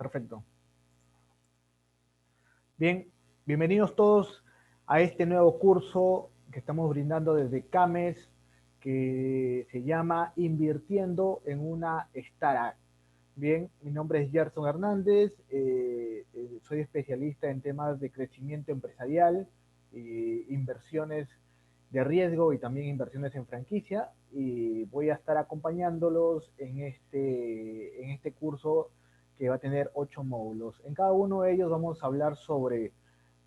Perfecto. Bien, bienvenidos todos a este nuevo curso que estamos brindando desde CAMES, que se llama Invirtiendo en una Startup. Bien, mi nombre es Gerson Hernández, soy especialista en temas de crecimiento empresarial, inversiones de riesgo y también inversiones en franquicia, y voy a estar acompañándolos en este curso que va a tener 8 módulos. En cada uno de ellos vamos a hablar sobre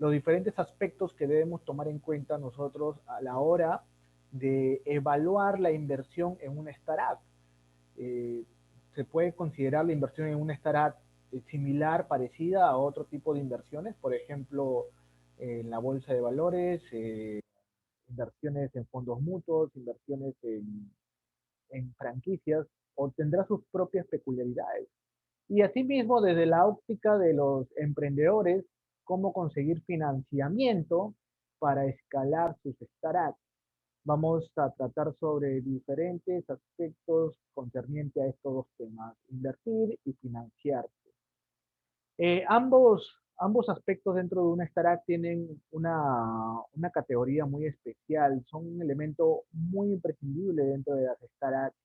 los diferentes aspectos que debemos tomar en cuenta nosotros a la hora de evaluar la inversión en una startup. Eh, Se puede considerar la inversión en una startup similar, parecida a otro tipo de inversiones, por ejemplo, en la bolsa de valores, inversiones en fondos mutuos, inversiones en franquicias, o tendrá sus propias peculiaridades. Y asimismo, desde la óptica de los emprendedores, cómo conseguir financiamiento para escalar sus startups. Vamos a tratar sobre diferentes aspectos concernientes a estos dos temas, invertir y financiar. Ambos aspectos dentro de una startup tienen una categoría muy especial, son un elemento muy imprescindible dentro de las startups.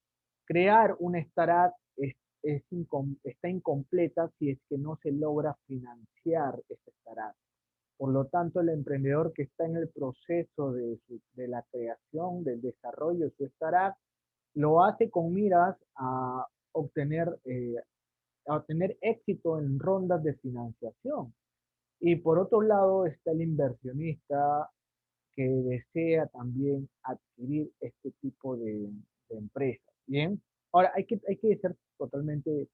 Crear una startup está incompleta si es que no se logra financiar esta startup. Por lo tanto, el emprendedor que está en el proceso de la creación, del desarrollo de su startup, lo hace con miras obtener, a obtener éxito en rondas de financiación. Y por otro lado está el inversionista que desea también adquirir este tipo de empresas. Bien, ahora hay que ser totalmente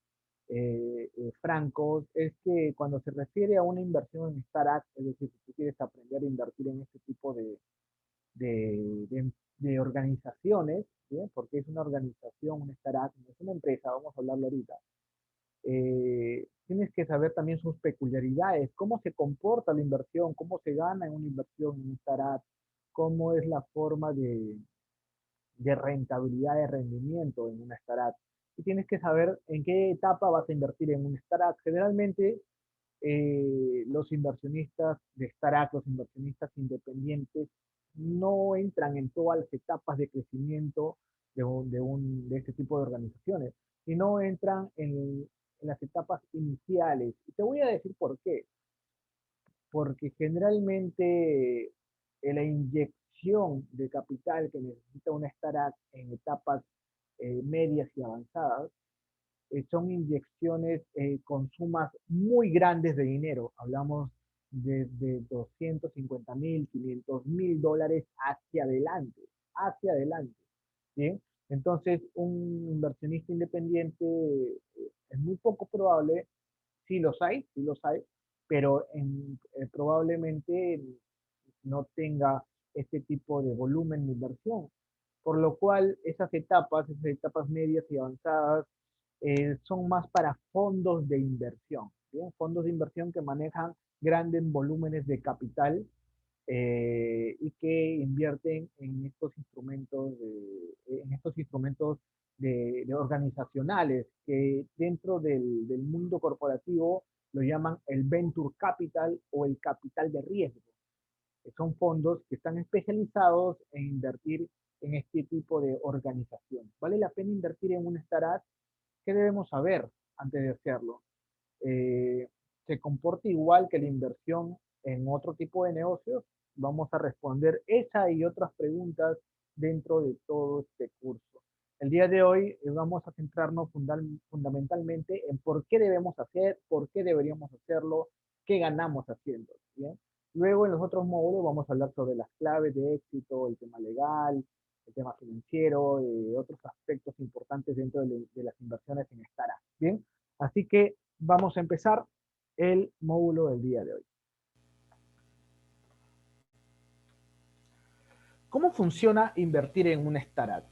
francos, es que cuando se refiere a una inversión en startup, es decir, si tú quieres aprender a invertir en este tipo de organizaciones, ¿bien? Porque es una organización, una startup, no es una empresa, vamos a hablarlo ahorita. Tienes que saber también sus peculiaridades, cómo se comporta la inversión, cómo se gana en una inversión en un startup, cómo es la forma de rentabilidad, de rendimiento en una startup. Y tienes que saber en qué etapa vas a invertir en una startup. Generalmente, los inversionistas de startup, los inversionistas independientes, no entran en todas las etapas de crecimiento de este tipo de organizaciones, sino entran en las etapas iniciales. Y te voy a decir por qué. Porque generalmente la inyección de capital que necesita una startup en etapas medias y avanzadas son inyecciones con sumas muy grandes de dinero. Hablamos de 250.000, 500.000 dólares hacia adelante. ¿Bien? Entonces, un inversionista independiente es muy poco probable, sí los hay, pero probablemente no tenga este tipo de volumen de inversión. Por lo cual, esas etapas medias y avanzadas, son más para fondos de inversión, ¿bien? Fondos de inversión que manejan grandes volúmenes de capital y que invierten en estos instrumentos de organizacionales que dentro del mundo corporativo lo llaman el venture capital o el capital de riesgo. Son fondos que están especializados en invertir en este tipo de organización. ¿Vale la pena invertir en una startup? ¿Qué debemos saber antes de hacerlo? Eh, ¿Se comporta igual que la inversión en otro tipo de negocios? Vamos a responder esa y otras preguntas dentro de todo este curso. El día de hoy vamos a centrarnos fundamentalmente en por qué debemos hacer, por qué deberíamos hacerlo, qué ganamos haciendo. ¿Bien? Luego en los otros módulos vamos a hablar sobre las claves de éxito, el tema legal, el tema financiero, otros aspectos importantes dentro de las inversiones en startup. Bien, así que vamos a empezar el módulo del día de hoy. ¿Cómo funciona invertir en una startup?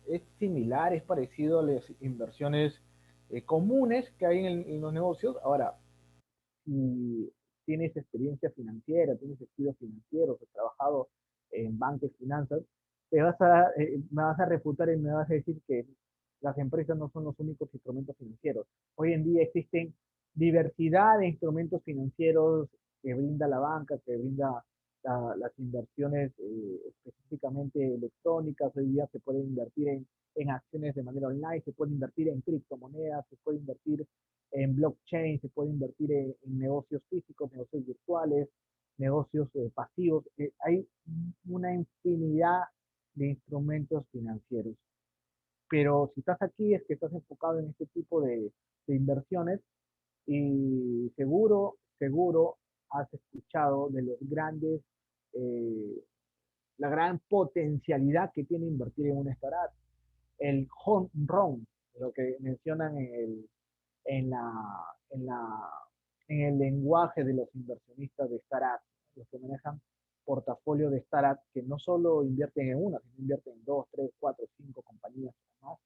Es similar, es parecido a las inversiones comunes que hay en los negocios. Ahora, si tienes experiencia financiera, tienes estudios financieros, has trabajado en bancos, finanzas, me vas a refutar y me vas a decir que las empresas no son los únicos instrumentos financieros. Hoy en día existen diversidad de instrumentos financieros que brinda la banca, que brinda las inversiones específicamente electrónicas. Hoy día se puede invertir en acciones de manera online, se puede invertir en criptomonedas, se puede invertir en blockchain, se puede invertir en negocios físicos, negocios virtuales, negocios pasivos. Hay una infinidad de instrumentos financieros. Pero si estás aquí es que estás enfocado en este tipo de inversiones y seguro has escuchado de los grandes, eh, la gran potencialidad que tiene invertir en una startup, el home run, lo que mencionan en, la, en, la, en el lenguaje de los inversionistas de startups, los que manejan portafolio de startups que no solo invierten en una, sino invierten en dos, tres, cuatro, cinco compañías más,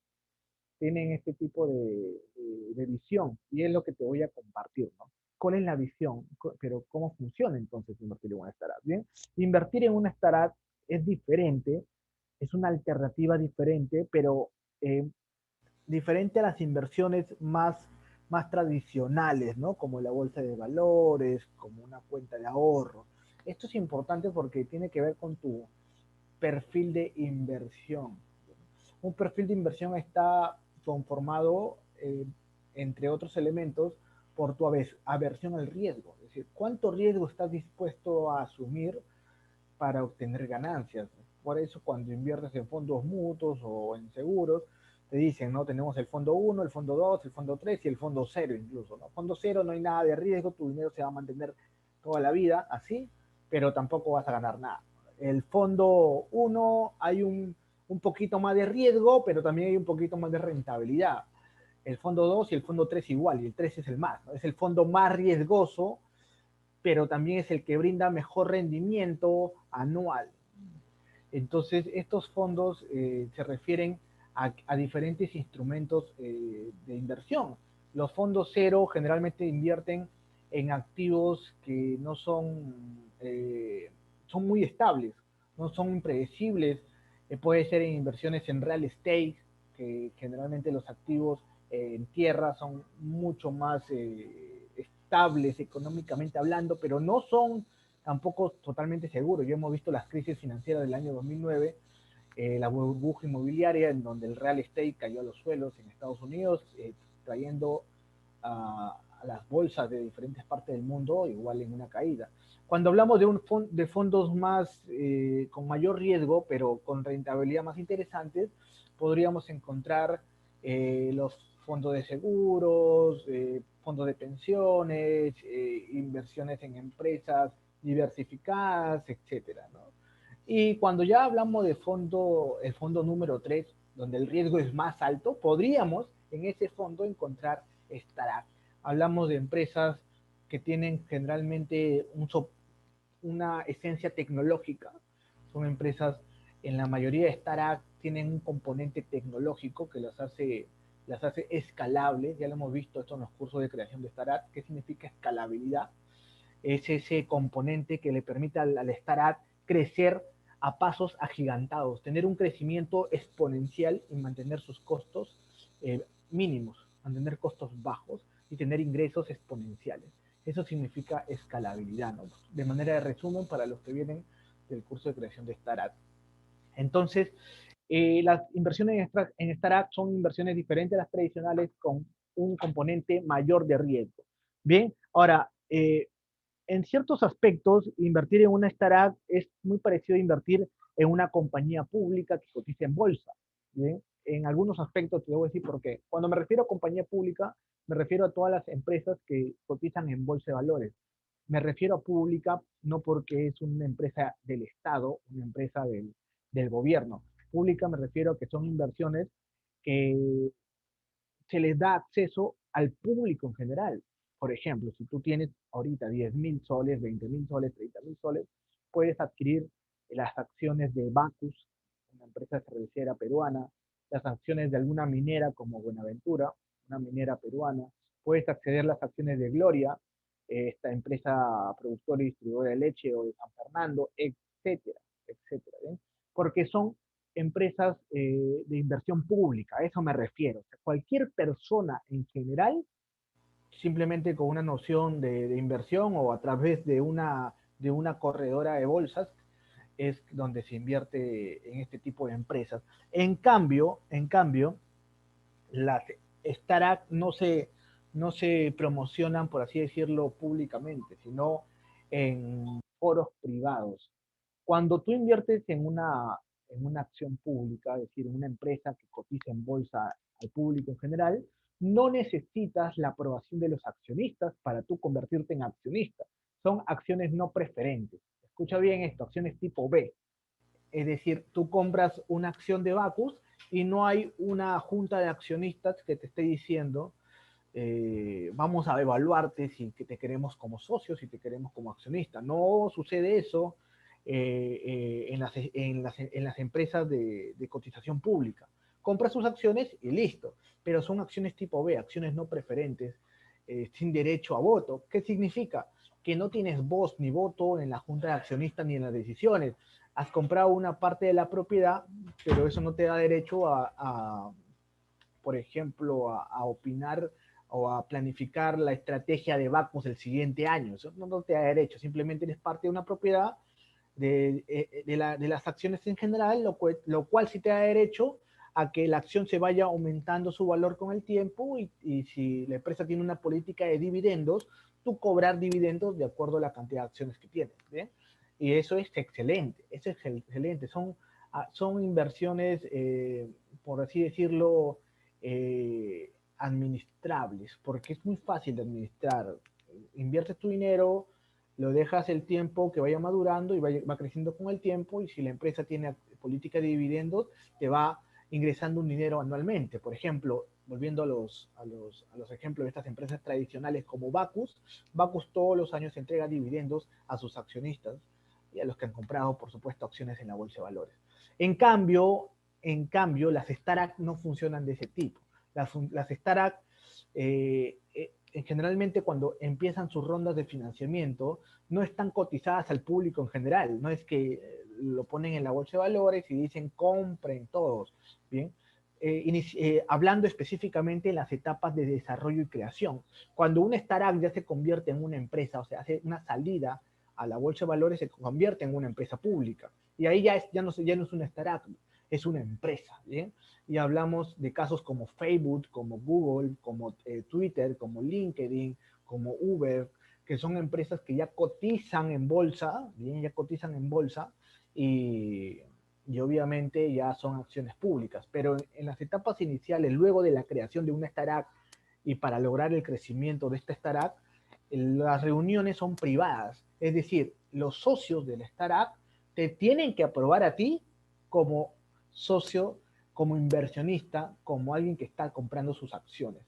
tienen este tipo de visión y es lo que te voy a compartir, ¿no? ¿Cuál es la visión? Pero ¿cómo funciona entonces invertir en una startup? Bien, invertir en una startup es diferente, es una alternativa diferente, pero eh, diferente a las inversiones más tradicionales, ¿no? Como la bolsa de valores, como una cuenta de ahorro. Esto es importante porque tiene que ver con tu perfil de inversión. Un perfil de inversión está conformado, entre otros elementos, por tu aversión al riesgo. Es decir, ¿cuánto riesgo estás dispuesto a asumir para obtener ganancias? Por eso cuando inviertes en fondos mutuos o en seguros, te dicen, ¿no? Tenemos el fondo uno, el fondo 2, el fondo 3 y el fondo cero incluso, ¿no? Fondo cero no hay nada de riesgo, tu dinero se va a mantener toda la vida así, pero tampoco vas a ganar nada. El fondo uno hay un poquito más de riesgo, pero también hay un poquito más de rentabilidad. El fondo 2 y el fondo 3 igual, y el 3 es el más, ¿no? Es el fondo más riesgoso, pero también es el que brinda mejor rendimiento anual. Entonces, estos fondos se refieren a diferentes instrumentos de inversión. Los fondos cero generalmente invierten en activos que no son, son muy estables, no son impredecibles. Puede ser en inversiones en real estate, que generalmente los activos en tierra son mucho más estables económicamente hablando, pero no son tampoco totalmente seguros. Ya hemos visto las crisis financieras del año 2009, la burbuja inmobiliaria en donde el real estate cayó a los suelos en Estados Unidos, trayendo a las bolsas de diferentes partes del mundo igual en una caída. Cuando hablamos de fondos más con mayor riesgo, pero con rentabilidad más interesantes, podríamos encontrar los fondos de seguros, fondos de pensiones, inversiones en empresas diversificadas, etcétera, ¿no? Y cuando ya hablamos de fondo, el fondo número 3, donde el riesgo es más alto, podríamos en ese fondo encontrar startups. Hablamos de empresas que tienen generalmente una esencia tecnológica. Son empresas, en la mayoría de startups, tienen un componente tecnológico que las hace escalables. Ya lo hemos visto esto en los cursos de creación de startups. ¿Qué significa escalabilidad? Es ese componente que le permite al startup crecer a pasos agigantados, tener un crecimiento exponencial y mantener sus costos mínimos, mantener costos bajos y tener ingresos exponenciales. Eso significa escalabilidad, ¿no? De manera de resumen para los que vienen del curso de creación de startup. Entonces, las inversiones en startup son inversiones diferentes a las tradicionales con un componente mayor de riesgo. Bien, ahora, en ciertos aspectos, invertir en una startup es muy parecido a invertir en una compañía pública que cotiza en bolsa. ¿Bien? En algunos aspectos te voy a decir por qué. Cuando me refiero a compañía pública, me refiero a todas las empresas que cotizan en bolsa de valores. Me refiero a pública no porque es una empresa del Estado, una empresa del gobierno. Pública me refiero a que son inversiones que se les da acceso al público en general. Por ejemplo, si tú tienes ahorita 10.000 soles, 20.000 soles, 30.000 soles, puedes adquirir las acciones de Bacus, una empresa cervecera peruana, las acciones de alguna minera como Buenaventura, una minera peruana, puedes acceder a las acciones de Gloria, esta empresa productora y distribuidora de leche, o de San Fernando, etcétera, etcétera, ¿bien? Porque son empresas de inversión pública, a eso me refiero. O sea, cualquier persona en general simplemente con una noción de inversión o a través de una corredora de bolsas es donde se invierte en este tipo de empresas. En cambio las startups no se promocionan, por así decirlo, públicamente, sino en foros privados. Cuando tú inviertes en una acción pública, es decir, en una empresa que cotiza en bolsa al público en general, no necesitas la aprobación de los accionistas para tú convertirte en accionista. Son acciones no preferentes. Escucha bien esto, acciones tipo B. Es decir, tú compras una acción de Bacus y no hay una junta de accionistas que te esté diciendo, vamos a evaluarte si te queremos como socio, si te queremos como accionista. No sucede eso en las empresas de cotización pública. Compra sus acciones y listo, pero son acciones tipo B, acciones no preferentes, sin derecho a voto. ¿Qué significa? Que no tienes voz ni voto en la junta de accionistas ni en las decisiones. Has comprado una parte de la propiedad, pero eso no te da derecho por ejemplo, a opinar o a planificar la estrategia de Bacmos el siguiente año. Eso no te da derecho, simplemente eres parte de una propiedad de las acciones en general, lo cual sí te da derecho a que la acción se vaya aumentando su valor con el tiempo y si la empresa tiene una política de dividendos, tú cobrar dividendos de acuerdo a la cantidad de acciones que tienes. ¿Bien? Y eso es excelente. Son inversiones, por así decirlo, administrables, porque es muy fácil de administrar. Inviertes tu dinero, lo dejas el tiempo que vaya madurando y va creciendo con el tiempo y si la empresa tiene política de dividendos, te va ingresando un dinero anualmente. Por ejemplo, volviendo a los ejemplos de estas empresas tradicionales como Bacus, Bacus todos los años entrega dividendos a sus accionistas y a los que han comprado, por supuesto, acciones en la bolsa de valores. En cambio, las startups no funcionan de ese tipo. Las startups, generalmente cuando empiezan sus rondas de financiamiento, no están cotizadas al público en general. No es que lo ponen en la bolsa de valores y dicen compren todos. Bien. Hablando específicamente en las etapas de desarrollo y creación. Cuando una startup ya se convierte en una empresa, o sea, hace una salida a la bolsa de valores, se convierte en una empresa pública. Y ahí ya no es una startup, es una empresa, ¿bien? Y hablamos de casos como Facebook, como Google, como Twitter, como LinkedIn, como Uber, que son empresas que ya cotizan en bolsa, ¿bien? Ya cotizan en bolsa y obviamente ya son acciones públicas. Pero en las etapas iniciales, luego de la creación de una startup y para lograr el crecimiento de esta startup, las reuniones son privadas. Es decir, los socios de la startup te tienen que aprobar a ti como socio, como inversionista, como alguien que está comprando sus acciones.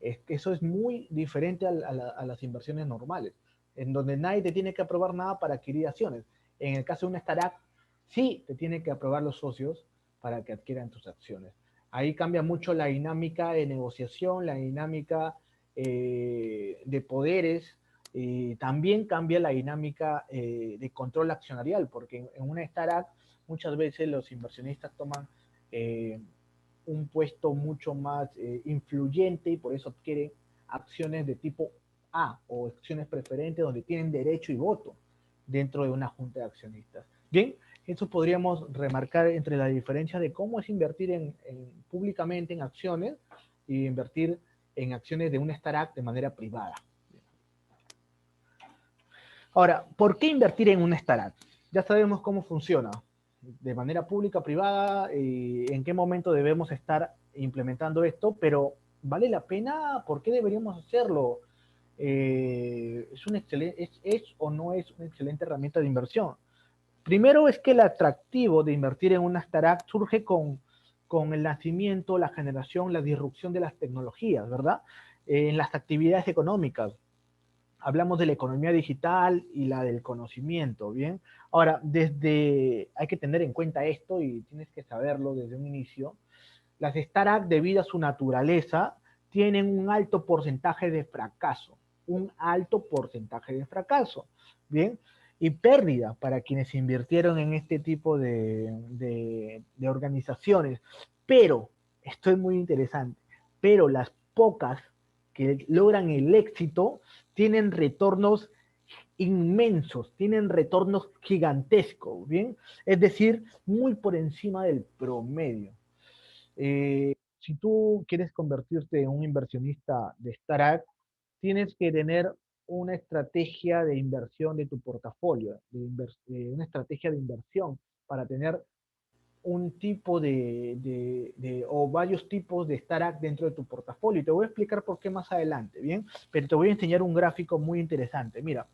Eso es muy diferente a las inversiones normales, en donde nadie te tiene que aprobar nada para adquirir acciones. En el caso de una startup, sí te tienen que aprobar los socios para que adquieran tus acciones. Ahí cambia mucho la dinámica de negociación, la dinámica de poderes, también cambia la dinámica de control accionarial, porque en una startup muchas veces los inversionistas toman un puesto mucho más influyente y por eso adquieren acciones de tipo A o acciones preferentes donde tienen derecho y voto dentro de una junta de accionistas. Bien, eso podríamos remarcar entre la diferencia de cómo es invertir públicamente en acciones y invertir en acciones de una startup de manera privada. Ahora, ¿por qué invertir en una startup? Ya sabemos cómo funciona, de manera pública, privada, y en qué momento debemos estar implementando esto, pero ¿vale la pena? ¿Por qué deberíamos hacerlo? ¿Es o no es una excelente herramienta de inversión? Primero es que el atractivo de invertir en una startup surge con el nacimiento, la generación, la disrupción de las tecnologías, ¿verdad? En las actividades económicas. Hablamos de la economía digital y la del conocimiento, ¿bien? Ahora, hay que tener en cuenta esto y tienes que saberlo desde un inicio. Las startups, debido a su naturaleza, tienen un alto porcentaje de fracaso, un alto porcentaje de fracaso, ¿bien? Y pérdida para quienes invirtieron en este tipo de organizaciones. Pero, esto es muy interesante, pero las pocas que logran el éxito tienen retornos inmensos, tienen retornos gigantescos, ¿bien? Es decir, muy por encima del promedio. Si tú quieres convertirte en un inversionista de startup, tienes que tener una estrategia de inversión de tu portafolio, una estrategia de inversión para tener un tipo o varios tipos de startup dentro de tu portafolio. Y te voy a explicar por qué más adelante, ¿bien? Pero te voy a enseñar un gráfico muy interesante. Mira,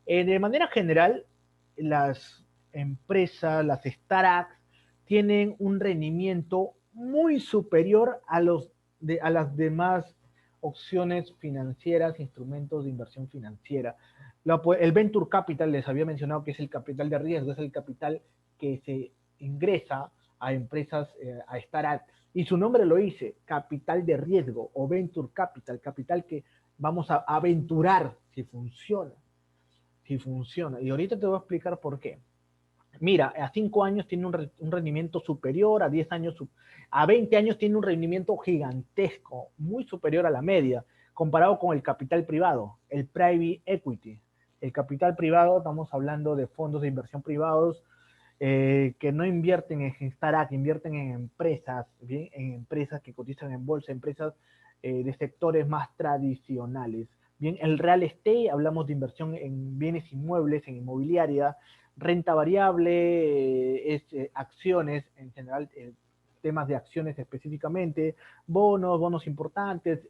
de manera general, las empresas, las startups, tienen un rendimiento muy superior a las demás opciones financieras, instrumentos de inversión financiera. El Venture Capital, les había mencionado que es el capital de riesgo, es el capital que se ingresa a empresas, a startups. Y su nombre lo dice, capital de riesgo o Venture Capital, capital que vamos a aventurar si funciona, si funciona. Y ahorita te voy a explicar por qué. Mira, a 5 años tiene un rendimiento superior, a 10 años, a 20 años tiene un rendimiento gigantesco, muy superior a la media, comparado con el capital privado, el private equity. El capital privado, estamos hablando de fondos de inversión privados que no invierten en startups, invierten en empresas, ¿bien? En empresas que cotizan en bolsa, empresas de sectores más tradicionales. Bien, el real estate, hablamos de inversión en bienes inmuebles, en inmobiliaria, renta variable, acciones, en general, temas de acciones específicamente, bonos importantes.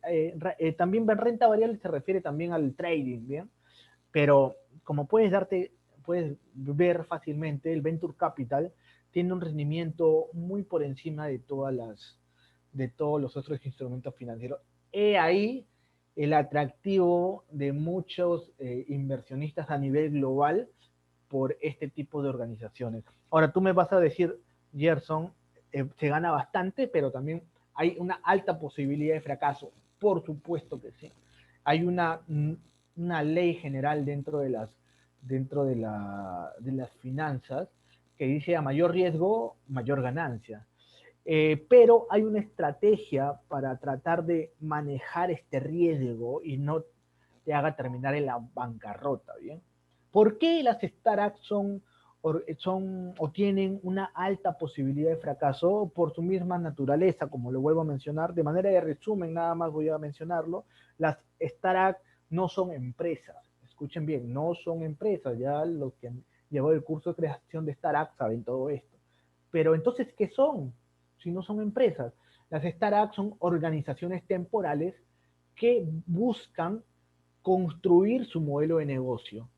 También renta variable se refiere también al trading, ¿bien? Pero como puedes ver fácilmente, el Venture Capital tiene un rendimiento muy por encima de todos los otros instrumentos financieros. He ahí el atractivo de muchos inversionistas a nivel global por este tipo de organizaciones. Ahora tú me vas a decir, Gerson, se gana bastante, pero también hay una alta posibilidad de fracaso. Por supuesto que sí. Hay una ley general dentro de las finanzas que dice a mayor riesgo, mayor ganancia. Pero hay una estrategia para tratar de manejar este riesgo y no te haga terminar en la bancarrota, ¿bien? ¿Por qué las startups o tienen una alta posibilidad de fracaso? Por su misma naturaleza, como lo vuelvo a mencionar, de manera de resumen, nada más voy a mencionarlo, las startups no son empresas. Escuchen bien, no son empresas. Ya los que han llevado el curso de creación de startups saben todo esto. Pero entonces, ¿qué son? Si no son empresas. Las startups son organizaciones temporales que buscan construir su modelo de negocio.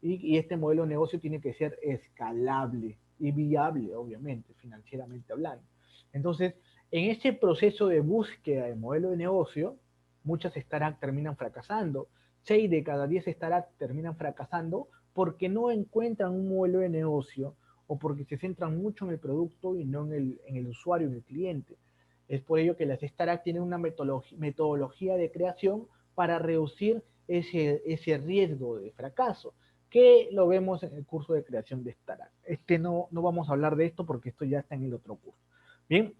Y este modelo de negocio tiene que ser escalable y viable, obviamente, financieramente hablando. Entonces, en ese proceso de búsqueda de modelo de negocio, muchas startups terminan fracasando. 6 de cada 10 startups terminan fracasando porque no encuentran un modelo de negocio o porque se centran mucho en el producto y no en el usuario, en el cliente. Es por ello que las startups tienen una metodología de creación para reducir ese riesgo de fracaso, que lo vemos en el curso de creación de startup. No vamos a hablar de esto porque esto ya está en el otro curso. Bien,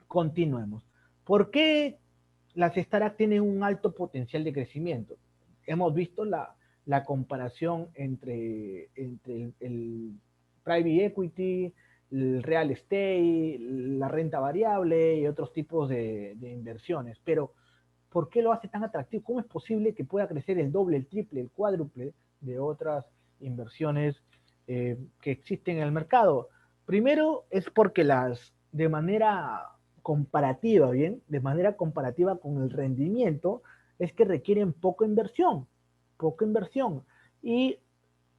continuemos. ¿Por qué las startups tienen un alto potencial de crecimiento? Hemos visto la comparación entre el private equity, el real estate, la renta variable y otros tipos de inversiones, pero ¿por qué lo hace tan atractivo? ¿Cómo es posible que pueda crecer el doble, el triple, el cuádruple de otras inversiones que existen en el mercado? Primero es porque de manera comparativa, ¿bien? De manera comparativa con el rendimiento, es que requieren poca inversión. Y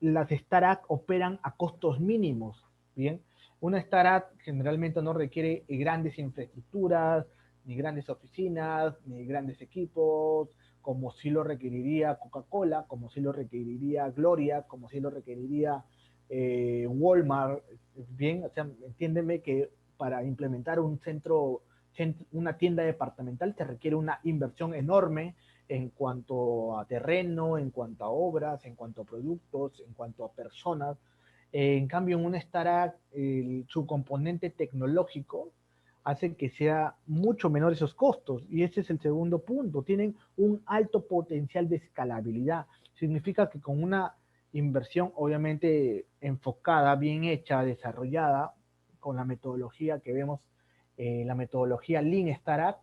las startups operan a costos mínimos, ¿bien? Una startup generalmente no requiere grandes infraestructuras, ni grandes oficinas, ni grandes equipos, como si lo requeriría Coca-Cola, como si lo requeriría Gloria, como si lo requeriría Walmart, bien, o sea, entiéndeme que para implementar una tienda departamental se requiere una inversión enorme en cuanto a terreno, en cuanto a obras, en cuanto a productos, en cuanto a personas. En cambio, en una startup, su componente tecnológico hace que sea mucho menor esos costos. Y ese es el segundo punto. Tienen un alto potencial de escalabilidad. Significa que con una inversión obviamente enfocada, bien hecha, desarrollada, con la metodología que vemos, la metodología Lean Startup,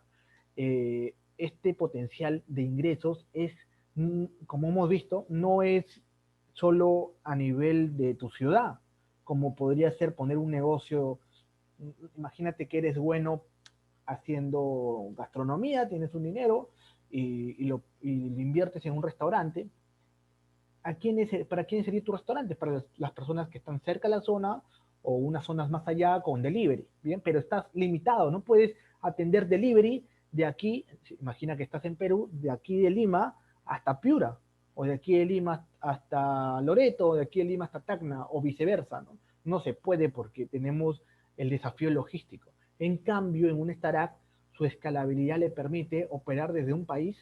este potencial de ingresos es, como hemos visto, no es solo a nivel de tu ciudad, como podría ser poner un negocio. Imagínate que eres bueno haciendo gastronomía, tienes un dinero y lo inviertes en un restaurante. ¿Para quién sería tu restaurante? Para las personas que están cerca de la zona o unas zonas más allá con delivery, ¿bien? Pero estás limitado, no puedes atender delivery de aquí, imagina que estás en Perú, de aquí de Lima hasta Piura, o de aquí de Lima hasta Loreto, o de aquí de Lima hasta Tacna, o viceversa, ¿no? No se puede porque tenemos el desafío logístico. En cambio, en un startup, su escalabilidad le permite operar desde un país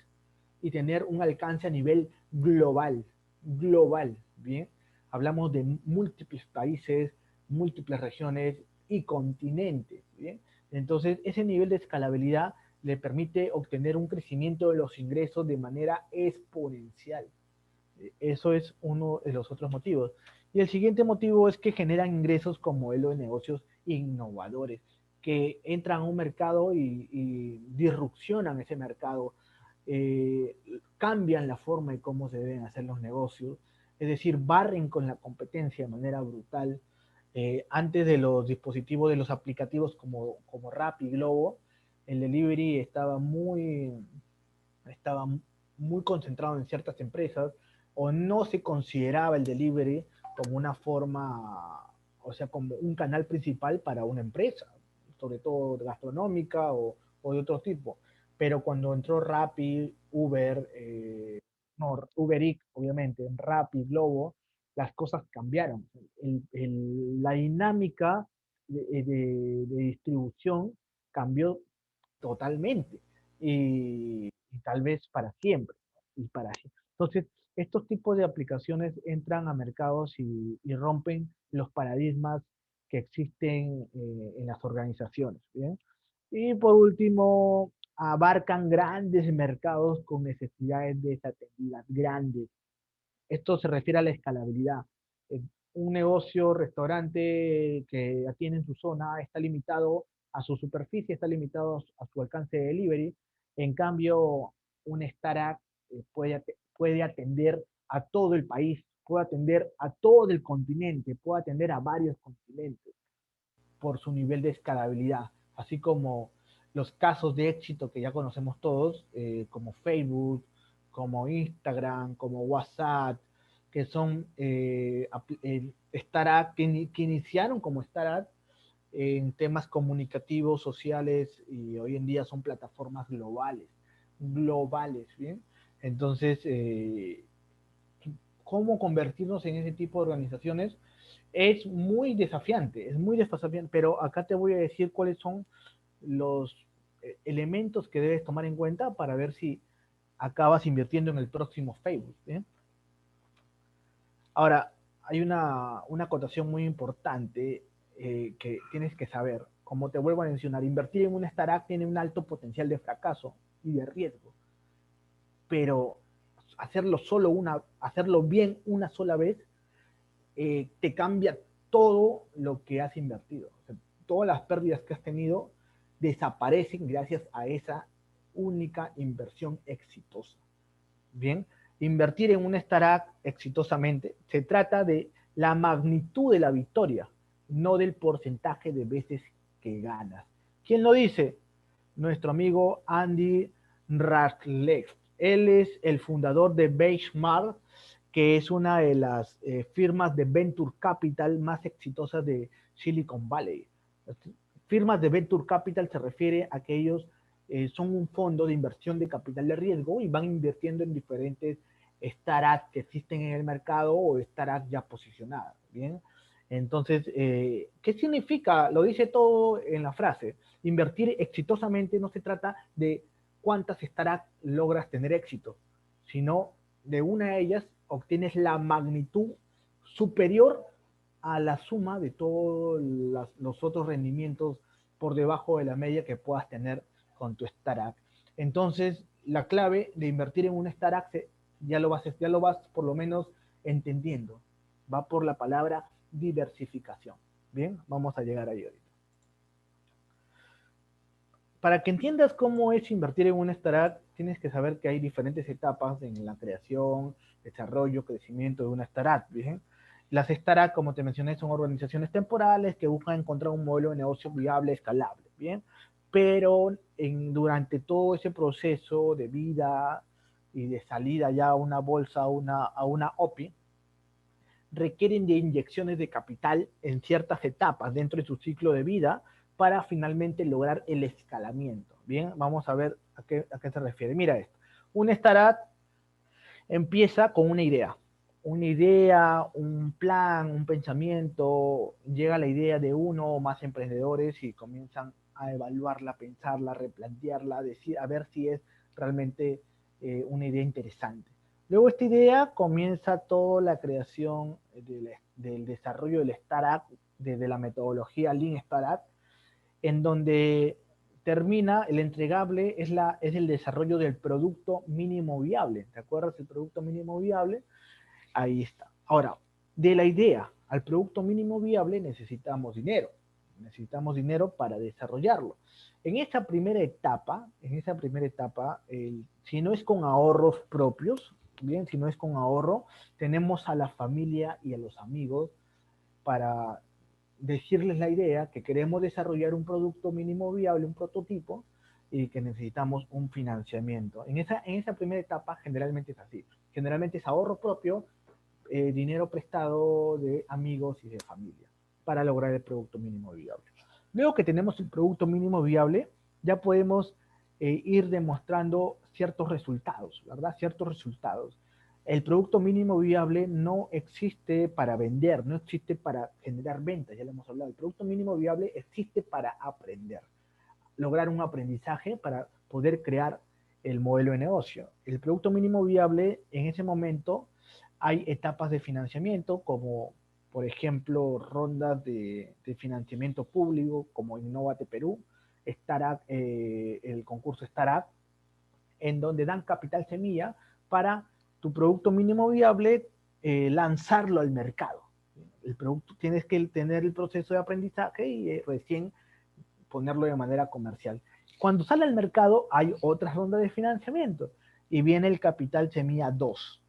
y tener un alcance a nivel global, global, ¿bien? Hablamos de múltiples países, múltiples regiones y continentes, ¿bien? Entonces, ese nivel de escalabilidad le permite obtener un crecimiento de los ingresos de manera exponencial. Eso es uno de los otros motivos. Y el siguiente motivo es que generan ingresos con modelos de negocios innovadores, que entran a un mercado y disrupcionan ese mercado, eh, cambian la forma de cómo se deben hacer los negocios, es decir, barren con la competencia de manera brutal. Antes de los dispositivos, de los aplicativos como Rappi y Globo, el delivery estaba muy concentrado en ciertas empresas o no se consideraba el delivery como una forma, o sea, como un canal principal para una empresa, sobre todo gastronómica o de otro tipo. Pero cuando entró Rappi, Uber, no, Uber Eats, obviamente, en Rappi, Globo, las cosas cambiaron. La dinámica de distribución cambió totalmente y tal vez para siempre, ¿no? Y para siempre. Entonces, estos tipos de aplicaciones entran a mercados y rompen los paradigmas que existen en las organizaciones, ¿bien? Y por último, abarcan grandes mercados con necesidades desatendidas, grandes. Esto se refiere a la escalabilidad. Eh, Un negocio, restaurante que tiene en su zona está limitado a su superficie, está limitado a su alcance de delivery. En cambio, un startup puede atender a todo el país, puede atender a todo el continente, puede atender a varios continentes por su nivel de escalabilidad, así como los casos de éxito que ya conocemos todos, como Facebook, como Instagram, como WhatsApp, que son startups que iniciaron como startups en temas comunicativos, sociales, y hoy en día son plataformas globales, globales, ¿bien? Entonces, ¿cómo convertirnos en ese tipo de organizaciones? Es muy desafiante, pero acá te voy a decir cuáles son los elementos que debes tomar en cuenta para ver si acabas invirtiendo en el próximo Facebook. ¿Eh? Ahora, hay una acotación muy importante que tienes que saber. Como te vuelvo a mencionar, invertir en una startup tiene un alto potencial de fracaso y de riesgo, pero hacerlo bien una sola vez te cambia todo lo que has invertido. O sea, todas las pérdidas que has tenido desaparecen gracias a esa única inversión exitosa. Bien, invertir en una startup exitosamente se trata de la magnitud de la victoria, no del porcentaje de veces que ganas. ¿Quién lo dice? Nuestro amigo Andy Rachleff. Él es el fundador de Benchmark, que es una de las firmas de Venture Capital más exitosas de Silicon Valley. Firmas de Venture Capital se refiere a que ellos son un fondo de inversión de capital de riesgo y van invirtiendo en diferentes startups que existen en el mercado o startups ya posicionadas. Bien, entonces, ¿qué significa? Lo dice todo en la frase. Invertir exitosamente no se trata de cuántas startups logras tener éxito, sino de una de ellas obtienes la magnitud superior a la suma de todos los otros rendimientos por debajo de la media que puedas tener con tu startup. Entonces, la clave de invertir en una startup ya lo vas por lo menos entendiendo. Va por la palabra diversificación. Bien, vamos a llegar ahí ahorita. Para que entiendas cómo es invertir en una startup, tienes que saber que hay diferentes etapas en la creación, desarrollo, crecimiento de una startup. ¿Bien? Las startups, como te mencioné, son organizaciones temporales que buscan encontrar un modelo de negocio viable, escalable. ¿Bien? Pero durante todo ese proceso de vida y de salida ya a una bolsa, a una OPI, requieren de inyecciones de capital en ciertas etapas dentro de su ciclo de vida para finalmente lograr el escalamiento. Bien, vamos a ver a qué se refiere. Mira esto. Un startup empieza con una idea, un plan, un pensamiento, llega la idea de uno o más emprendedores y comienzan a evaluarla, pensarla, replantearla, decir, a ver si es realmente una idea interesante. Luego esta idea comienza toda la creación del desarrollo del startup, desde la metodología Lean Startup, en donde termina el entregable es el desarrollo del producto mínimo viable. ¿Te acuerdas del producto mínimo viable? Ahí está. Ahora, de la idea al producto mínimo viable necesitamos dinero. Necesitamos dinero para desarrollarlo. En esa primera etapa, si no es con ahorros propios, bien, si no es con ahorro, tenemos a la familia y a los amigos para decirles la idea que queremos desarrollar un producto mínimo viable, un prototipo, y que necesitamos un financiamiento. En esa primera etapa generalmente es así. Generalmente es ahorro propio, dinero prestado de amigos y de familia para lograr el producto mínimo viable. Luego que tenemos el producto mínimo viable, ya podemos ir demostrando ciertos resultados, ¿verdad? Ciertos resultados. El producto mínimo viable no existe para vender, no existe para generar ventas, ya lo hemos hablado. El producto mínimo viable existe para aprender, lograr un aprendizaje para poder crear el modelo de negocio. El producto mínimo viable, en ese momento, hay etapas de financiamiento, como por ejemplo rondas de financiamiento público, como Innovate Perú, Startup, el concurso Startup, en donde dan capital semilla para tu producto mínimo viable lanzarlo al mercado. El producto tienes que tener el proceso de aprendizaje y recién ponerlo de manera comercial. Cuando sale al mercado hay otra ronda de financiamiento y viene el capital semilla 2,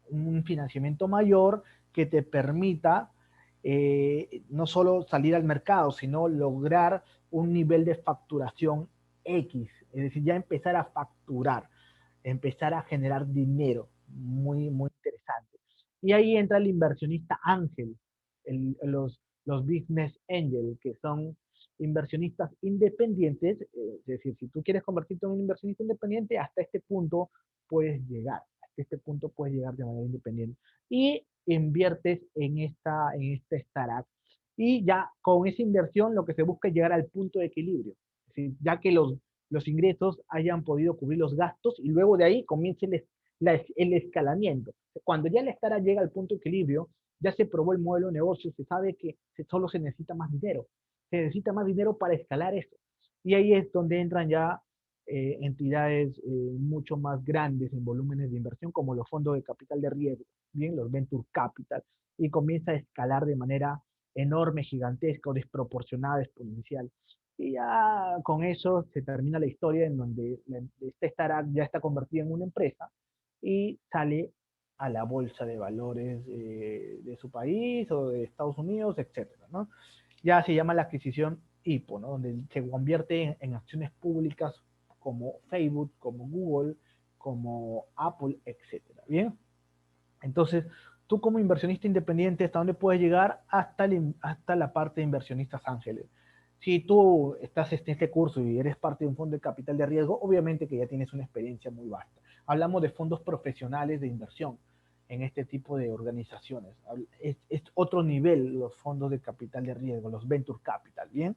un financiamiento mayor que te permita no solo salir al mercado, sino lograr un nivel de facturación X, es decir, ya empezar a facturar, empezar a generar dinero, muy, muy interesante. Y ahí entra el inversionista ángel, los business angel, que son inversionistas independientes, es decir, si tú quieres convertirte en un inversionista independiente, hasta este punto puedes llegar, hasta este punto puedes llegar de manera independiente. Y inviertes en esta startup. Y ya con esa inversión lo que se busca es llegar al punto de equilibrio, es decir, ya que los ingresos hayan podido cubrir los gastos y luego de ahí comience el escalamiento. Cuando ya la startup llega al punto de equilibrio, ya se probó el modelo de negocio, se sabe que solo se necesita más dinero. Se necesita más dinero para escalar esto. Y ahí es donde entran ya entidades mucho más grandes en volúmenes de inversión, como los fondos de capital de riesgo, bien, los venture capital, y comienza a escalar de manera enorme, gigantesca, desproporcionada, exponencial. Y ya con eso se termina la historia en donde esta startup ya está convertida en una empresa y sale a la bolsa de valores de su país o de Estados Unidos, etcétera, ¿no? Ya se llama la adquisición IPO, ¿no? Donde se convierte en acciones públicas como Facebook, como Google, como Apple, etcétera. Bien, entonces tú como inversionista independiente, ¿hasta dónde puedes llegar? Hasta la parte de inversionistas ángeles. Si tú estás en este curso y eres parte de un fondo de capital de riesgo, obviamente que ya tienes una experiencia muy vasta. Hablamos de fondos profesionales de inversión en este tipo de organizaciones. Es otro nivel los fondos de capital de riesgo, los venture capital. Bien,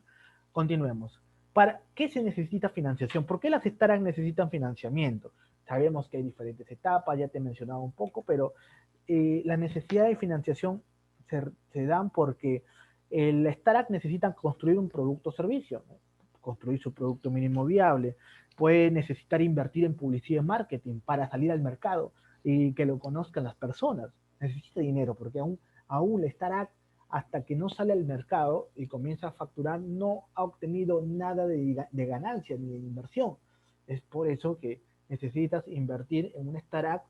continuemos. ¿Para qué se necesita financiación? ¿Por qué las startups necesitan financiamiento? Sabemos que hay diferentes etapas, ya te he mencionado un poco, pero la necesidad de financiación se dan porque El startup necesita construir un producto o servicio, ¿no? Construir su producto mínimo viable, puede necesitar invertir en publicidad y marketing para salir al mercado y que lo conozcan las personas. Necesita dinero porque aún la startup hasta que no sale al mercado y comienza a facturar no ha obtenido nada de ganancia ni de inversión. Es por eso que necesitas invertir en una startup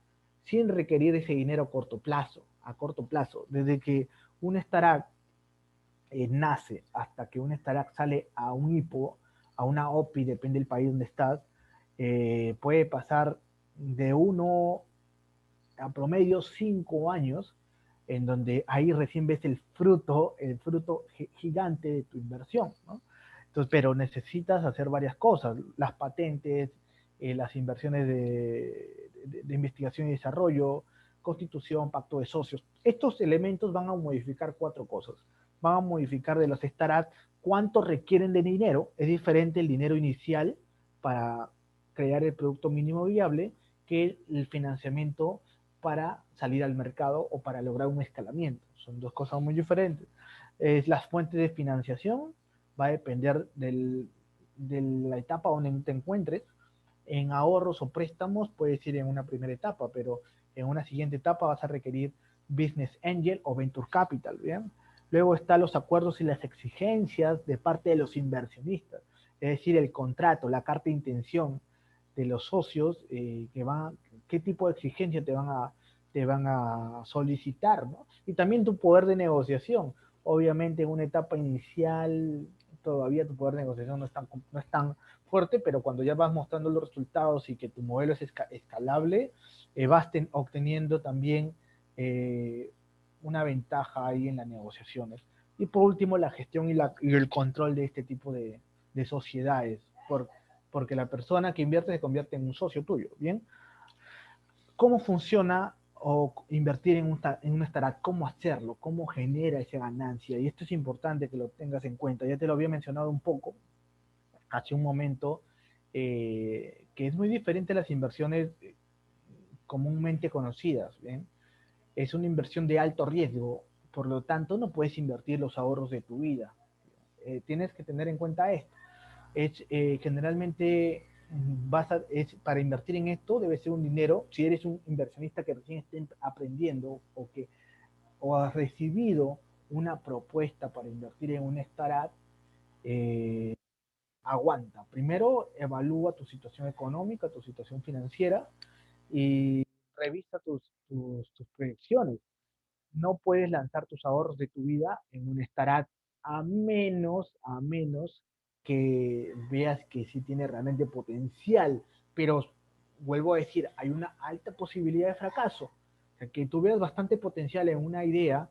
sin requerir ese dinero a corto plazo. Desde que una startup nace hasta que una startup sale a un IPO, a una OPI, depende del país donde estás, puede pasar de uno a promedio 5 años, en donde ahí recién ves el fruto gigante de tu inversión, ¿no? Entonces, pero necesitas hacer varias cosas, las patentes, las inversiones de investigación y desarrollo, constitución, pacto de socios. Estos elementos van a modificar cuatro cosas. Van a modificar de los startups cuánto requieren de dinero, es diferente el dinero inicial para crear el producto mínimo viable que el financiamiento para salir al mercado o para lograr un escalamiento. Son dos cosas muy diferentes. Las fuentes de financiación va a depender de la etapa donde te encuentres. En ahorros o préstamos puedes ir en una primera etapa, pero en una siguiente etapa vas a requerir Business Angel o Venture Capital, ¿bien? Luego están los acuerdos y las exigencias de parte de los inversionistas, es decir, el contrato, la carta de intención de los socios qué tipo de exigencia te van a solicitar, ¿no? Y también tu poder de negociación. Obviamente en una etapa inicial todavía tu poder de negociación no es tan fuerte, pero cuando ya vas mostrando los resultados y que tu modelo es escalable, vas obteniendo también eh, una ventaja ahí en las negociaciones. Y por último, la gestión y el control de este tipo de sociedades, porque la persona que invierte se convierte en un socio tuyo, ¿bien? ¿Cómo funciona o invertir en una startup? ¿Cómo hacerlo? ¿Cómo genera esa ganancia? Y esto es importante que lo tengas en cuenta. Ya te lo había mencionado un poco hace un momento, que es muy diferente a las inversiones comúnmente conocidas, ¿bien? Es una inversión de alto riesgo, por lo tanto no puedes invertir los ahorros de tu vida. Tienes que tener en cuenta esto. Generalmente para invertir en esto debe ser un dinero, si eres un inversionista que recién esté aprendiendo o has recibido una propuesta para invertir en una startup, eh, aguanta. Primero evalúa tu situación económica, tu situación financiera y revisa tus proyecciones. No puedes lanzar tus ahorros de tu vida en un startup a menos que veas que sí tiene realmente potencial. Pero vuelvo a decir, hay una alta posibilidad de fracaso. O sea, que tú veas bastante potencial en una idea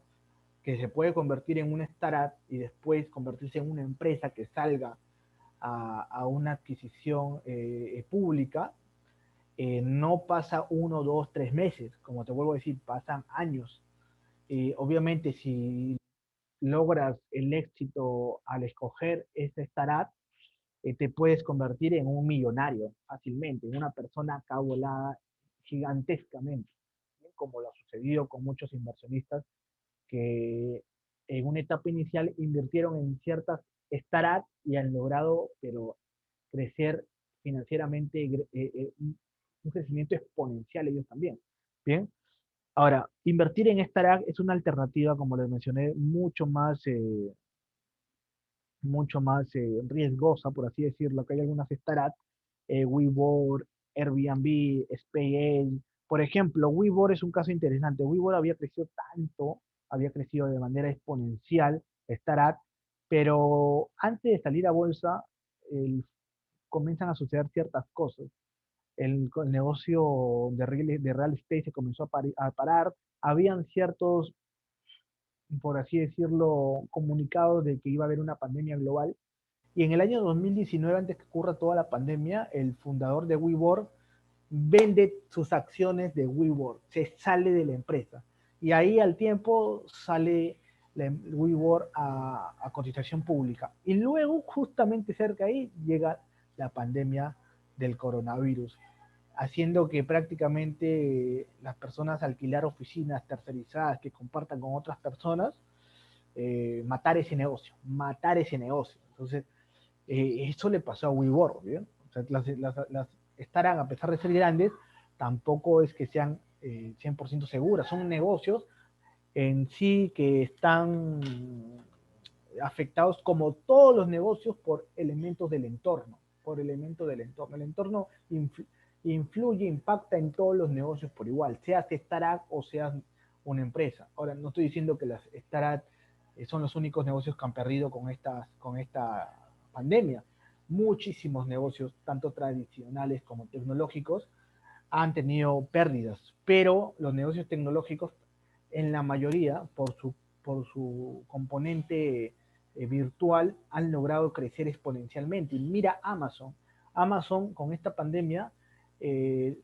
que se puede convertir en una startup y después convertirse en una empresa que salga a una adquisición pública, no pasa 1, 2, 3 meses, como te vuelvo a decir, pasan años. Obviamente, si logras el éxito al escoger ese startup, te puedes convertir en un millonario fácilmente, en una persona cabolada gigantescamente, ¿sí? Como lo ha sucedido con muchos inversionistas que en una etapa inicial invirtieron en ciertas startups y han logrado, pero crecer financieramente, un crecimiento exponencial ellos también. Bien, ahora, invertir en startup es una alternativa, como les mencioné, mucho más riesgosa, por así decirlo, que hay algunas startups, WeWork, Airbnb, SpaceX. Por ejemplo, WeWork es un caso interesante. WeWork había crecido tanto, había crecido de manera exponencial, startup, pero antes de salir a bolsa, el- comienzan a suceder ciertas cosas. El negocio de real estate se comenzó a parar, habían ciertos, por así decirlo, comunicados de que iba a haber una pandemia global. Y en el año 2019, antes que ocurra toda la pandemia, el fundador de WeWork vende sus acciones de WeWork, se sale de la empresa. Y ahí al tiempo sale WeWork a cotización pública. Y luego, justamente cerca ahí, llega la pandemia del coronavirus, haciendo que prácticamente las personas alquilar oficinas tercerizadas que compartan con otras personas matar ese negocio, matar ese negocio. Entonces, eso le pasó a WeWork, ¿bien? O sea, las startups, a pesar de ser grandes, tampoco es que sean 100% seguras, son negocios en sí que están afectados como todos los negocios por elementos del entorno, por elementos del entorno. El entorno influye, impacta en todos los negocios por igual, seas startup o seas una empresa. Ahora, no estoy diciendo que las startups son los únicos negocios que han perdido con esta pandemia. Muchísimos negocios, tanto tradicionales como tecnológicos, han tenido pérdidas, pero los negocios tecnológicos, en la mayoría, por su componente virtual, han logrado crecer exponencialmente. Y mira Amazon. Amazon con esta pandemia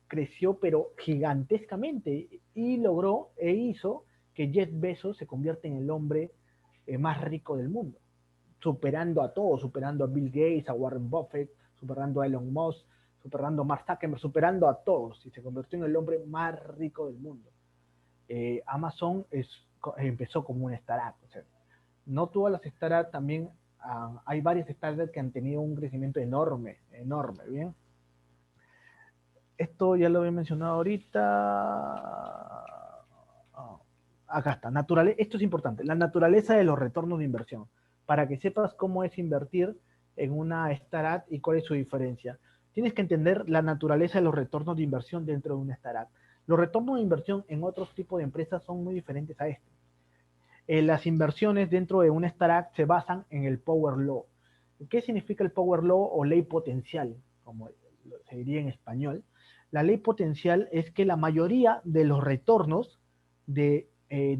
creció pero gigantescamente y logró e hizo que Jeff Bezos se convierta en el hombre más rico del mundo, superando a todos, superando a Bill Gates, a Warren Buffett, superando a Elon Musk, superando a Mark Zuckerberg, superando a todos, y se convirtió en el hombre más rico del mundo. Amazon empezó como una startup, o sea, no todas las startups también, hay varias startups que han tenido un crecimiento enorme, enorme, ¿bien? Esto ya lo he mencionado ahorita. Acá está, esto es importante, la naturaleza de los retornos de inversión, para que sepas cómo es invertir en una startup y cuál es su diferencia. Tienes que entender la naturaleza de los retornos de inversión dentro de una startup. Los retornos de inversión en otros tipos de empresas son muy diferentes a este. Las inversiones dentro de una startup se basan en el Power Law. ¿Qué significa el Power Law o ley potencial, como se diría en español? La ley potencial es que la mayoría de los retornos de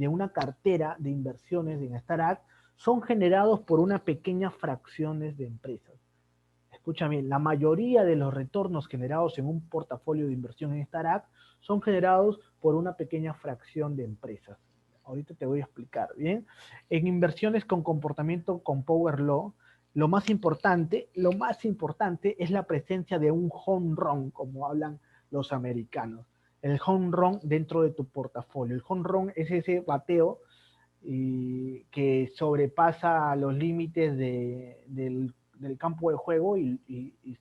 una cartera de inversiones en startup son generados por una pequeña fracción de empresas. Escúchame, la mayoría de los retornos generados en un portafolio de inversión en startup son generados por una pequeña fracción de empresas. Ahorita te voy a explicar, ¿bien? En inversiones con comportamiento con Power Law, lo más importante es la presencia de un home run, como hablan los americanos. El home run dentro de tu portafolio. El home run es ese bateo que sobrepasa los límites del campo de juego y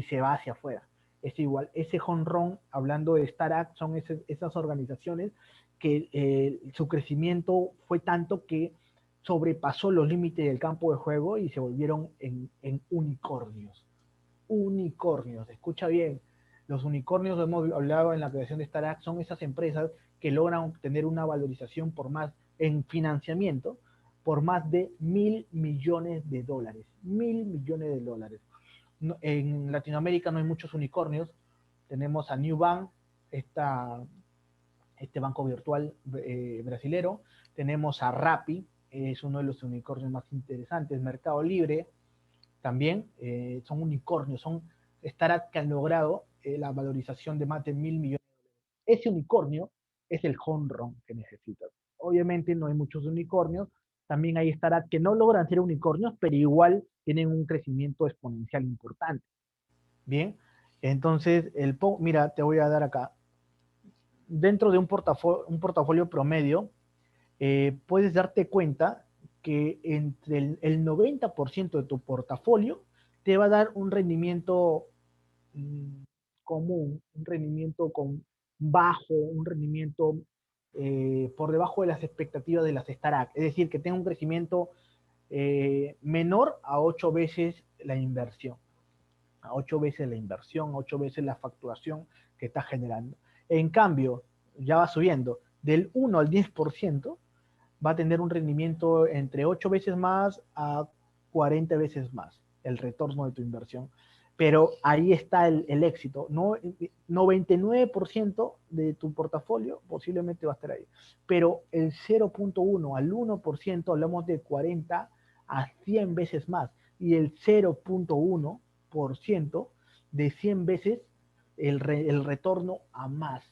se va hacia afuera. Es igual, ese home run, hablando de startups, son esas organizaciones que su crecimiento fue tanto que sobrepasó los límites del campo de juego y se volvieron en unicornios. Unicornios, escucha bien, los unicornios, lo hemos hablado en la creación de startups, son esas empresas que logran obtener una valorización por más en financiamiento por más de $1.000 millones. $1.000 millones. No, en Latinoamérica no hay muchos unicornios. Tenemos a Nubank, este banco virtual brasilero. Tenemos a Rappi, es uno de los unicornios más interesantes. Mercado Libre, también son unicornios, son startups que han logrado la valorización de más de $1.000 millones. Ese unicornio es el home run que necesitas. Obviamente no hay muchos unicornios, también hay startups que no logran ser unicornios, pero igual tienen un crecimiento exponencial importante. Bien, entonces, mira, te voy a dar acá, dentro de un portafolio promedio, puedes darte cuenta que entre el 90% de tu portafolio te va a dar un rendimiento común, un rendimiento bajo, un rendimiento por debajo de las expectativas de las startups. Es decir, que tenga un crecimiento menor a 8 veces la inversión. A 8 veces la inversión, a 8 veces la facturación que está generando. En cambio, ya va subiendo del 1 al 10%, va a tener un rendimiento entre 8 veces más a 40 veces más el retorno de tu inversión. Pero ahí está el éxito. No, 99% de tu portafolio posiblemente va a estar ahí. Pero el 0.1 al 1% hablamos de 40 a 100 veces más. Y el 0.1% de 100 veces el retorno a más.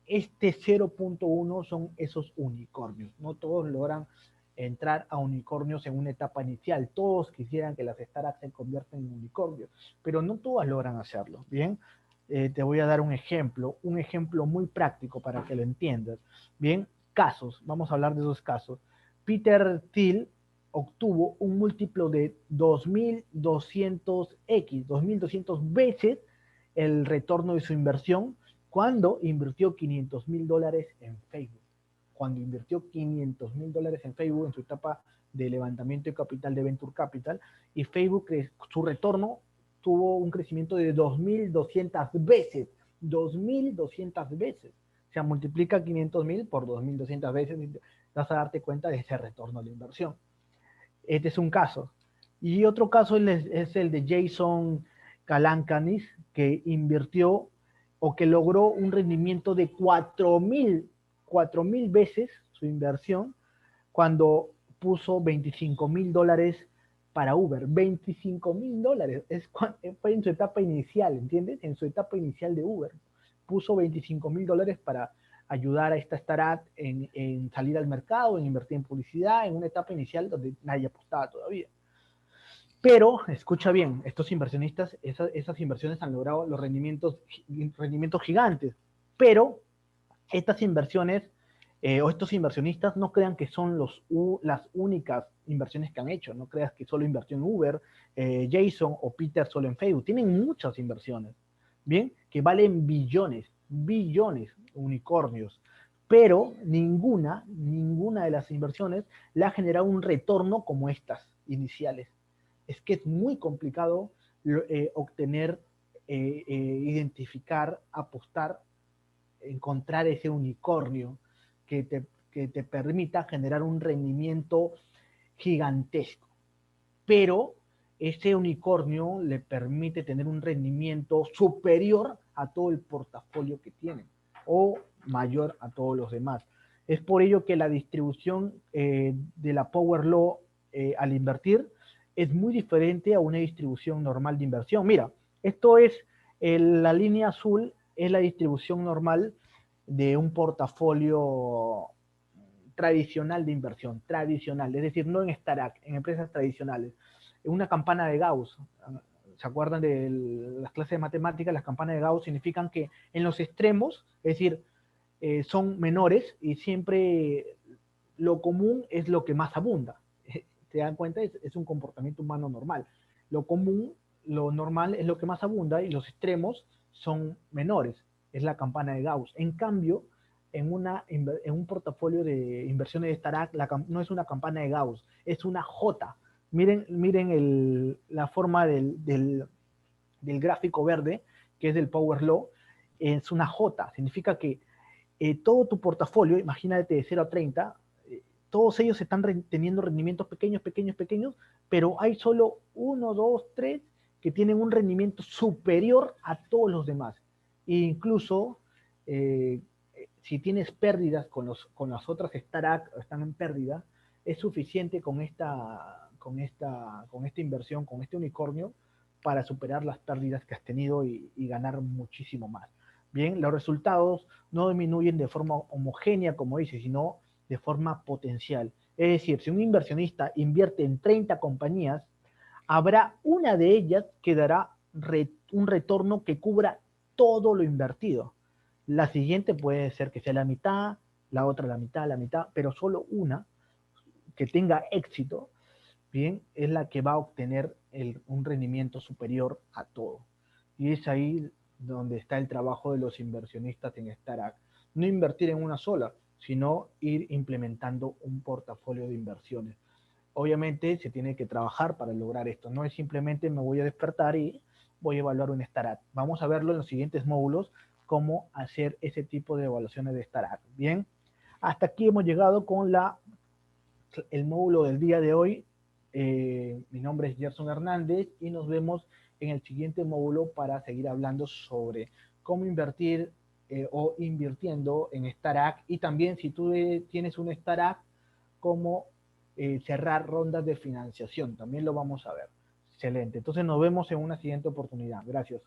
Este 0.1 son esos unicornios. No todos logran entrar a unicornios en una etapa inicial. Todos quisieran que las startups se conviertan en unicornios, pero no todas logran hacerlo. Bien, te voy a dar un ejemplo muy práctico para que lo entiendas. Bien, casos, vamos a hablar de esos casos. Peter Thiel obtuvo un múltiplo de 2200x, 2200 veces el retorno de su inversión cuando invirtió $500,000 en Facebook. Cuando invirtió $500,000 en Facebook en su etapa de levantamiento de capital de Venture Capital, y Facebook, su retorno tuvo un crecimiento de 2200 veces. 2200 veces. O sea, multiplica 500,000 por 2200 veces y vas a darte cuenta de ese retorno a la inversión. Este es un caso. Y otro caso es el de Jason Calacanis, que invirtió o que logró un rendimiento de 4,000 veces su inversión cuando puso $25,000 para Uber. $25,000. Fue en su etapa inicial, ¿entiendes? En su etapa inicial de Uber. Puso $25,000 para ayudar a esta startup en salir al mercado, en invertir en publicidad, en una etapa inicial donde nadie apostaba todavía. Pero, escucha bien, estos inversionistas, esas inversiones han logrado los rendimientos gigantes, pero estas inversiones o estos inversionistas no crean que son las únicas inversiones que han hecho, no creas que solo invirtió en Uber, Jason o Peter solo en Facebook, tienen muchas inversiones, ¿bien? Que valen billones, unicornios, pero ninguna de las inversiones le ha generado un retorno como estas iniciales. Es que es muy complicado obtener, identificar, apostar, encontrar ese unicornio que te permita generar un rendimiento gigantesco. Pero ese unicornio le permite tener un rendimiento superior a todo el portafolio que tienen o mayor a todos los demás. Es por ello que la distribución de la Power Law al invertir es muy diferente a una distribución normal de inversión. Mira, esto es la línea azul, es la distribución normal de un portafolio tradicional de inversión, tradicional, es decir, no en startup, en empresas tradicionales. Una campana de Gauss, ¿se acuerdan de las clases de matemáticas? Las campanas de Gauss significan que en los extremos, es decir, son menores y siempre lo común es lo que más abunda. ¿Se dan cuenta? Es un comportamiento humano normal. Lo común, lo normal es lo que más abunda y los extremos son menores. Es la campana de Gauss. En cambio, en un portafolio de inversiones de startup, no es una campana de Gauss, es una J. Miren la forma del gráfico verde, que es del Power Law, es una J. Significa que todo tu portafolio, imagínate de 0 a 30, todos ellos están teniendo rendimientos pequeños, pero hay solo 1, 2, 3 que tienen un rendimiento superior a todos los demás. E incluso, si tienes pérdidas con las otras startups, están en pérdida, es suficiente con esta inversión, con este unicornio, para superar las pérdidas que has tenido y ganar muchísimo más. Bien, los resultados no disminuyen de forma homogénea, como dice, sino de forma potencial. Es decir, si un inversionista invierte en 30 compañías, habrá una de ellas que dará un retorno que cubra todo lo invertido. La siguiente puede ser que sea la mitad, la otra la mitad, pero solo una que tenga éxito, bien, es la que va a obtener un rendimiento superior a todo. Y es ahí donde está el trabajo de los inversionistas en startup. No invertir en una sola, sino ir implementando un portafolio de inversiones. Obviamente se tiene que trabajar para lograr esto. No es simplemente me voy a despertar y voy a evaluar un startup. Vamos a verlo en los siguientes módulos, cómo hacer ese tipo de evaluaciones de startup. Bien, hasta aquí hemos llegado con el módulo del día de hoy. Mi nombre es Gerson Hernández y nos vemos en el siguiente módulo para seguir hablando sobre cómo invertir o invirtiendo en startup, y también si tú tienes un startup, cómo cerrar rondas de financiación. También lo vamos a ver. Excelente. Entonces nos vemos en una siguiente oportunidad. Gracias.